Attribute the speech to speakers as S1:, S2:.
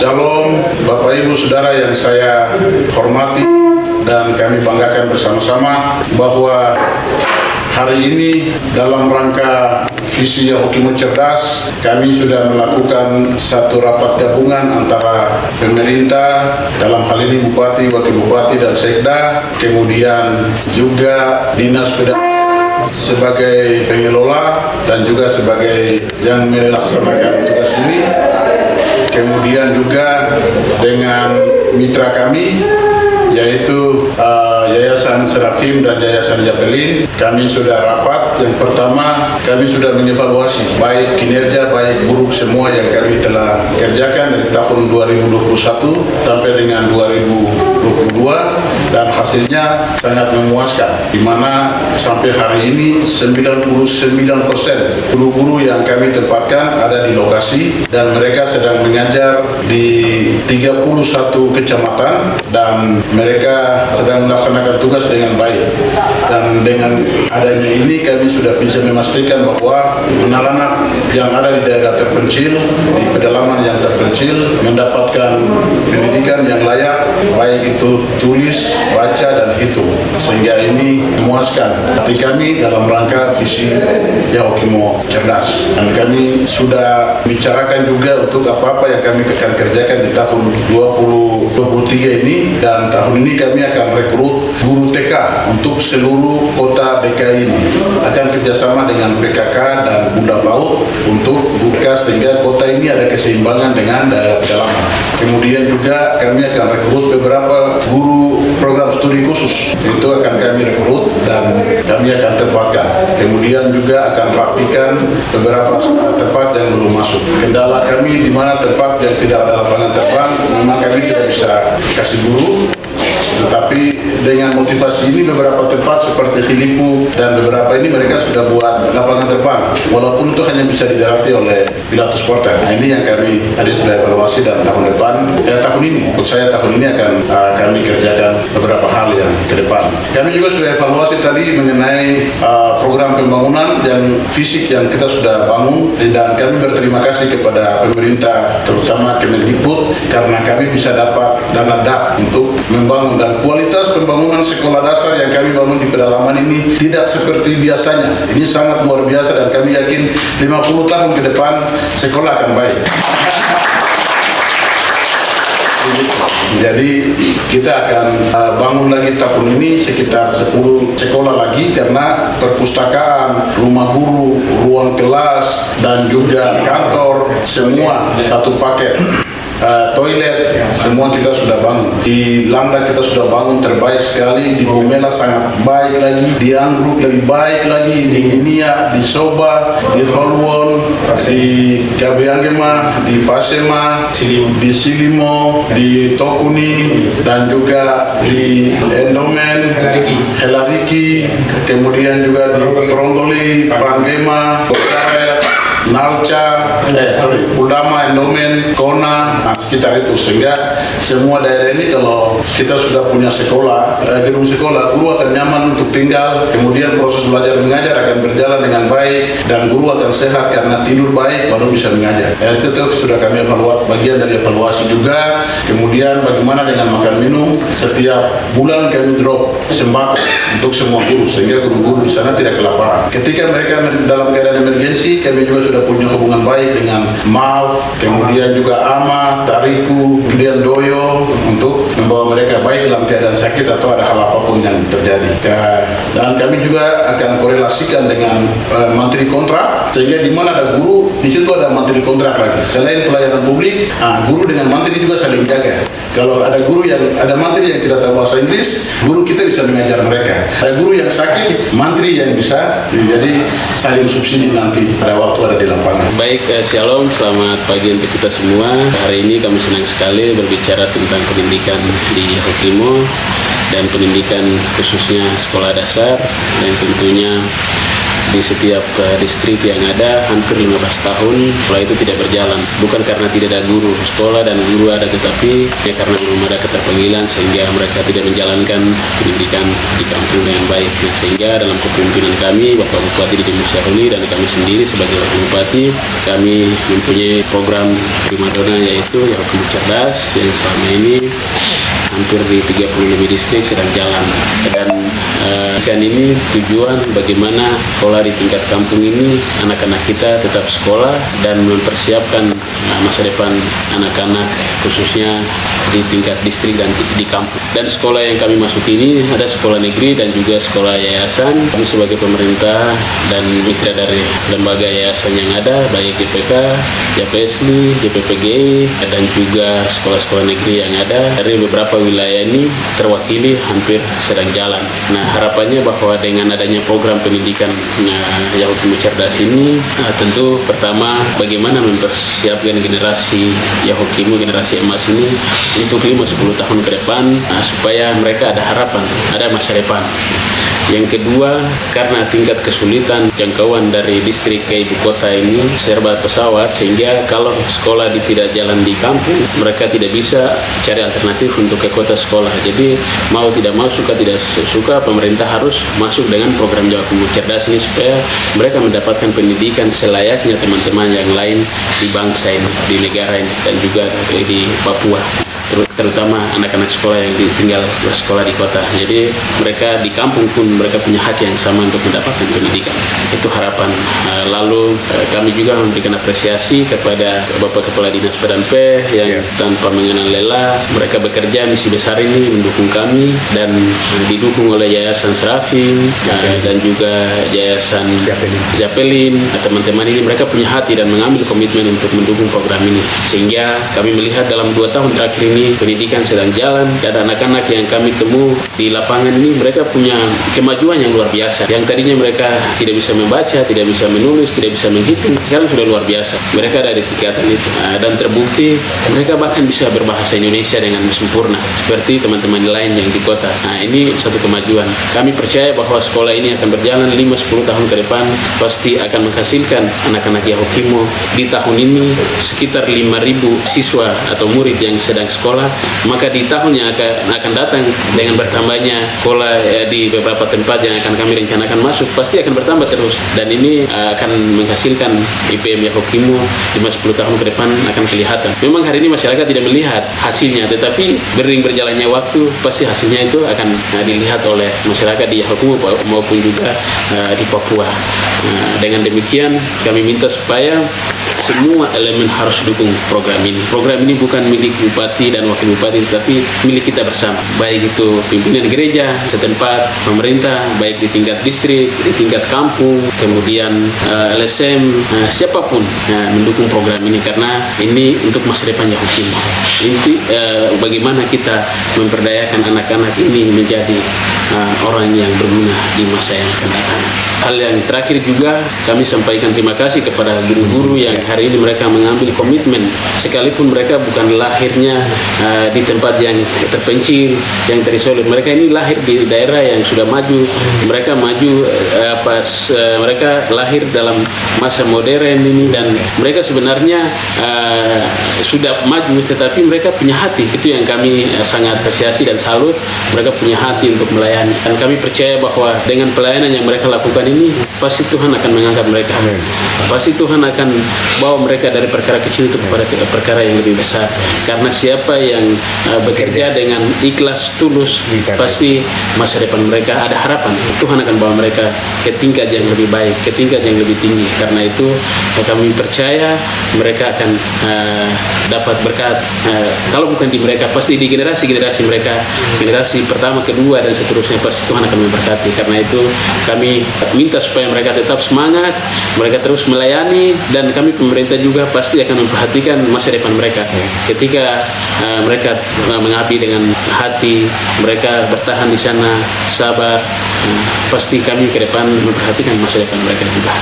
S1: Shalom Bapak Ibu Saudara yang saya hormati dan kami banggakan bersama-sama bahwa hari ini dalam rangka visi Yahukimo Cerdas, kami sudah melakukan satu rapat gabungan antara pemerintah, dalam hal ini Bupati, Wakil Bupati, dan Sekda, kemudian juga Dinas Pedagog sebagai pengelola dan juga sebagai yang melaksanakan tugas ini. Kemudian juga dengan mitra kami yaitu Yayasan Serafim dan Yayasan Japelin, kami sudah rapat. Yang pertama, kami sudah mengevaluasi baik kinerja baik buruk semua yang kami telah kerjakan dari tahun 2021 sampai dengan 2022, dan hasilnya sangat memuaskan, di mana sampai hari ini 99% guru-guru yang kami tempatkan ada di lokasi dan mereka sedang mengajar di 31 kecamatan dan mereka sedang melaksanakan tugas dengan baik. Dan dengan adanya ini kami sudah bisa memastikan bahwa anak-anak yang ada di daerah terpencil, di pedalaman yang terpencil, mendapatkan pendidikan yang layak, baik itu tulis, baca, dan hitung, sehingga ini memuaskan hati kami dalam rangka visi Yahukimo Cerdas. Dan kami sudah bicarakan juga untuk apa-apa yang kami akan kerjakan di tahun 2023 ini, dan tahun ini kami akan rekrut guru TK untuk seluruh kota DKI ini, akan kerjasama dengan PKK dan Bunda Laut untuk buka sehingga kota ini ada keseimbangan dengan daerah pedalaman. Kemudian juga kami akan rekrut beberapa guru program studi khusus, itu akan kami rekrut dan kami akan tempatkan. Kemudian juga akan rapikan beberapa tempat yang belum masuk. Kendala kami di mana tempat yang tidak ada lapangan terbang, memang kami tidak bisa kasih guru. Tetapi dengan motivasi ini beberapa tempat seperti Hilipu dan beberapa ini mereka sudah buat lapangan terbang, walaupun itu hanya bisa didarati oleh pilotus porter. Nah, ini yang kami tadi sudah evaluasi, dan tahun depan, tahun ini, menurut saya tahun ini akan kami kerjakan beberapa hal yang ke depan. Kami juga sudah evaluasi tadi mengenai program pembangunan yang fisik yang kita sudah bangun, dan kami berterima kasih kepada pemerintah, terutama Kemendikbud, karena kami bisa dapat dana DAP untuk membangun, dan kualitas pembangunan sekolah dasar yang kami bangun di pedalaman ini tidak seperti biasanya. Ini sangat luar biasa, dan kami yakin 50 tahun ke depan sekolah akan baik. Jadi kita akan bangun lagi tahun ini sekitar 10 sekolah lagi, karena perpustakaan, rumah guru, ruang kelas, dan juga kantor semua satu paket. Toilet semua kita sudah bangun. Di Langda kita sudah bangun terbaik sekali, di Bomela sangat baik lagi, di Anggruk lebih baik lagi, di Nia, di Soba, di Holwon, di Gabeanggema, di Pasema, di Silimo, di Tokuni, dan juga di Endomen, Helariki, kemudian juga di Pronggoli, Panggema, Nalca, Pudama, Endomen, Kona, sekitar itu. Sehingga semua daerah ini kalau kita sudah punya sekolah, gedung sekolah, guru akan nyaman untuk tinggal, kemudian proses belajar mengajar akan berjalan dengan baik, dan guru akan sehat karena tidur baik baru bisa mengajar. Itu sudah kami evaluasi, bagian dari evaluasi juga. Kemudian bagaimana dengan makan minum, setiap bulan kami drop sembako untuk semua guru, sehingga guru-guru di sana tidak kelaparan. Ketika mereka dalam keadaan emergensi, kami juga sudah punya hubungan baik dengan MAF, kemudian juga AMA, Tariku, kemudian Doyo, untuk membawa mereka baik dalam keadaan sakit atau ada hal apapun yang terjadi. Dan kami juga akan korelasikan dengan mantri kontrak, sehingga di mana ada guru, di situ ada mantri kontrak lagi. Selain pelayanan publik, guru dengan mantri juga saling jaga. Kalau ada guru yang ada mantri yang tidak tahu bahasa Inggris, guru kita bisa mengajar mereka. Ada guru yang sakit, mantri yang bisa, jadi saling subsidi nanti pada waktu ada di lapangan.
S2: Baik, Shalom, selamat pagi untuk kita semua. Hari ini kami senang sekali berbicara tentang pendidikan di Yahukimo dan pendidikan khususnya sekolah dasar, yang tentunya di setiap distrik yang ada hampir 15 tahun sekolah itu tidak berjalan. Bukan karena tidak ada guru, sekolah dan guru ada, tetapi ya karena belum ada keterpanggilan sehingga mereka tidak menjalankan pendidikan di kampung dengan baik. Nah, sehingga dalam kepemimpinan kami, Bapak Bupati Didi Musyahuli dan kami sendiri sebagai Wakil Bupati, kami mempunyai program primadona yaitu Ya Hukum Cerdas yang selama ini hampir di 30 lebih distrik sedang jalan. Dan ini tujuan bagaimana sekolah di tingkat kampung ini, anak-anak kita tetap sekolah dan mempersiapkan masa depan anak-anak khususnya di tingkat distrik dan di kampung. Dan sekolah yang kami masuk ini ada sekolah negeri dan juga sekolah yayasan. Kami sebagai pemerintah dan mitra dari lembaga yayasan yang ada, baik GPK, JPSLI, JPPGI, dan juga sekolah-sekolah negeri yang ada dari beberapa wilayah ini terwakili hampir sedang jalan. Nah, harapannya bahwa dengan adanya program pendidikan Ya Hukum Cerdas ini, tentu pertama bagaimana mempersiapkan generasi Ya Hukum, generasi emas ini untuk 5-10 tahun ke depan, supaya mereka ada harapan, ada masa depan. Yang kedua, karena tingkat kesulitan jangkauan dari distrik ke ibu kota ini serba pesawat, sehingga kalau sekolah tidak jalan di kampung, mereka tidak bisa cari alternatif untuk ke kota sekolah. Jadi mau tidak mau, suka tidak suka, pemerintah harus masuk dengan program Ya Hukum Cerdas ini supaya mereka mendapatkan pendidikan selayaknya teman-teman yang lain di bangsa ini, di negara ini, dan juga di Papua, terutama anak-anak sekolah yang tinggal bersekolah di kota. Jadi mereka di kampung pun mereka punya hak yang sama untuk mendapatkan pendidikan. Itu harapan. Lalu kami juga memberikan apresiasi kepada Bapak Kepala Dinas P yang tanpa mengenal lelah mereka bekerja misi besar ini mendukung kami, dan didukung oleh Yayasan Serafim dan juga Yayasan Japelin. Teman-teman ini mereka punya hati dan mengambil komitmen untuk mendukung program ini, sehingga kami melihat dalam 2 tahun terakhir ini pendidikan sedang jalan, dan anak-anak yang kami temu di lapangan ini mereka punya kemajuan yang luar biasa. Yang tadinya mereka tidak bisa membaca, tidak bisa menulis, tidak bisa menghitung, sekarang sudah luar biasa. Mereka ada di tingkatan itu, dan terbukti mereka bahkan bisa berbahasa Indonesia dengan sempurna seperti teman-teman lain yang di kota. Nah, ini satu kemajuan. Kami percaya bahwa sekolah ini akan berjalan 5-10 tahun ke depan, pasti akan menghasilkan anak-anak Ya Hukum. Di tahun ini sekitar 5.000 siswa atau murid yang sedang sekolah, maka di tahun yang akan datang dengan bertambahnya sekolah di beberapa tempat yang akan kami rencanakan masuk, pasti akan bertambah terus, dan ini akan menghasilkan IPM Ya Hukum 5-10 tahun ke depan akan kelihatan. Memang hari ini masyarakat tidak melihat hasilnya, tetapi beriring berjalannya waktu pasti hasilnya itu akan dilihat oleh masyarakat di Ya Hukum maupun juga di Papua. Dengan demikian kami minta supaya semua elemen harus dukung program ini. Program ini bukan milik bupati dan wakil bupati, tetapi milik kita bersama. Baik itu pimpinan gereja setempat, pemerintah, baik di tingkat distrik, di tingkat kampung, kemudian LSM, siapapun mendukung program ini, karena ini untuk masa depan Ya Hukum. Inti bagaimana kita memperdayakan anak-anak ini menjadi orang yang berguna di masa yang akan datang. Hal yang terakhir juga kami sampaikan terima kasih kepada guru-guru yang hari ini mereka mengambil komitmen, sekalipun mereka bukan lahirnya di tempat yang terpencil, yang terisolir. Mereka ini lahir di daerah yang sudah maju. Mereka maju mereka lahir dalam masa modern ini, dan mereka sebenarnya sudah maju, tetapi mereka punya hati. Itu yang kami sangat apresiasi dan salut. Mereka punya hati untuk melayani, dan kami percaya bahwa dengan pelayanan yang mereka lakukan ini, pasti Tuhan akan mengangkat mereka. Pasti Tuhan akan bawa mereka dari perkara kecil itu kepada perkara yang lebih besar. Karena siapa yang bekerja dengan ikhlas, tulus, pasti masa depan mereka ada harapan. Tuhan akan bawa mereka ke tingkat yang lebih baik, ke tingkat yang lebih tinggi. Karena itu kami percaya mereka akan dapat berkat. Kalau bukan di mereka, pasti di generasi-generasi mereka, generasi pertama, kedua, dan seterusnya, pasti Tuhan akan memberkati. Karena itu kami minta supaya mereka tetap semangat, mereka terus melayani, dan kami pemerintah juga pasti akan memperhatikan masa depan mereka. Ketika mereka mengabdi dengan hati, mereka bertahan di sana, sabar, pasti kami ke depan memperhatikan masa depan mereka juga.